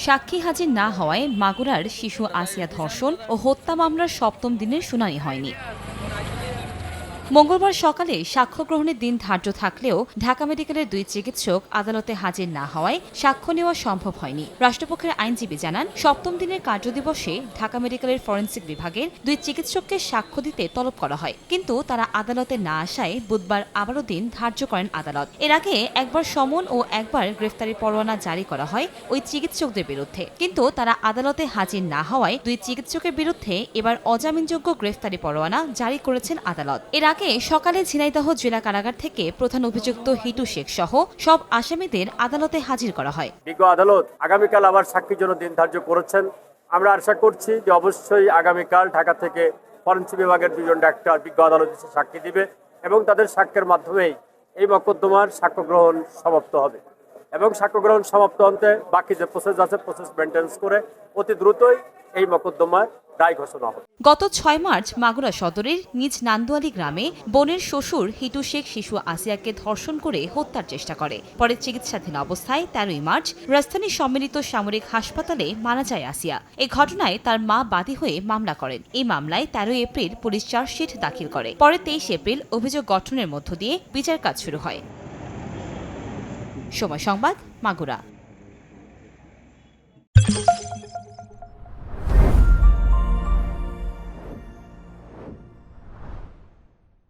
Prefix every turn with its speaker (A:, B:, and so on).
A: সাক্ষী হাজির না হওয়ায় মাগুরার শিশু আসিয়া ধর্ষণ ও হত্যা মামলার ৭ম দিনের শুনানি হয়নি। মঙ্গলবার সকালে সাক্ষ্য গ্রহণের দিন ধার্য থাকলেও ঢাকা মেডিকেলের 2 চিকিৎসক আদালতে হাজির না হওয়ায় সাক্ষ্য নেওয়া সম্ভব হয়নি। রাষ্ট্রপক্ষের আইনজীবী জানান, 7ম দিনের কার্যদিবসে ঢাকা মেডিকেলের ফরেনসিক বিভাগের 2 চিকিৎসককে সাক্ষ্য দিতে তলব করা হয়, কিন্তু তারা আদালতে না আসায় বুধবার আবারও দিন ধার্য করেন আদালত। এর আগে একবার সমন ও একবার গ্রেফতারি পরোয়ানা জারি করা হয় ওই চিকিৎসকদের বিরুদ্ধে, কিন্তু তারা আদালতে হাজির না হওয়ায় 2 চিকিৎসকের বিরুদ্ধে এবার অজামিনযোগ্য গ্রেফতারি পরোয়ানা জারি করেছেন আদালত। এর আগে সকালে ঝিনাইদহ জেলা কারাগার থেকে প্রধান অভিযুক্ত হিটু শেখ সহ সব আসামিদের আদালতে হাজির করা হয়।
B: বিজ্ঞ আদালত আগামীকাল আবার সাক্ষীর জন্য দিন ধার্য করেছেন। আমরা আশা করছি যে অবশ্যই আগামীকাল ঢাকা থেকে ফরেনসিক বিভাগের 2 জন ডাক্তার বিজ্ঞ আদালতে এসে সাক্ষী দিবে এবং তাদের সাক্ষ্যের মাধ্যমেই এই মকদ্দমার সাক্ষ্য গ্রহণ সমাপ্ত হবে এবং সাক্ষ্য গ্রহণ সমাপ্ত হতে বাকি যে প্রসেস আছে প্রসেস মেনটেন্স করে অতি দ্রুতই এই মকদ্দমার রায় ঘোষণা হবে।
A: গত 6 মার্চ মাগুরা সদরের নিজ নান্দুয়ালি গ্রামে বোনের শ্বশুর হিটু শেখ শিশু আসিয়াকে ধর্ষণ করে হত্যার চেষ্টা করে। পরে চিকিৎসাধীন অবস্থায় 13 মার্চ রাজধানীর সম্মিলিত সামরিক হাসপাতালে মারা যায় আসিয়া। এই ঘটনায় তার মা বাদী হয়ে মামলা করেন। এই মামলায় 13 এপ্রিল পুলিশ চার্জশিট দাখিল করে। পরে 23 এপ্রিল অভিযোগ গঠনের মধ্য দিয়ে বিচার কাজ শুরু হয়। সময় সংবাদ, মাগুরা।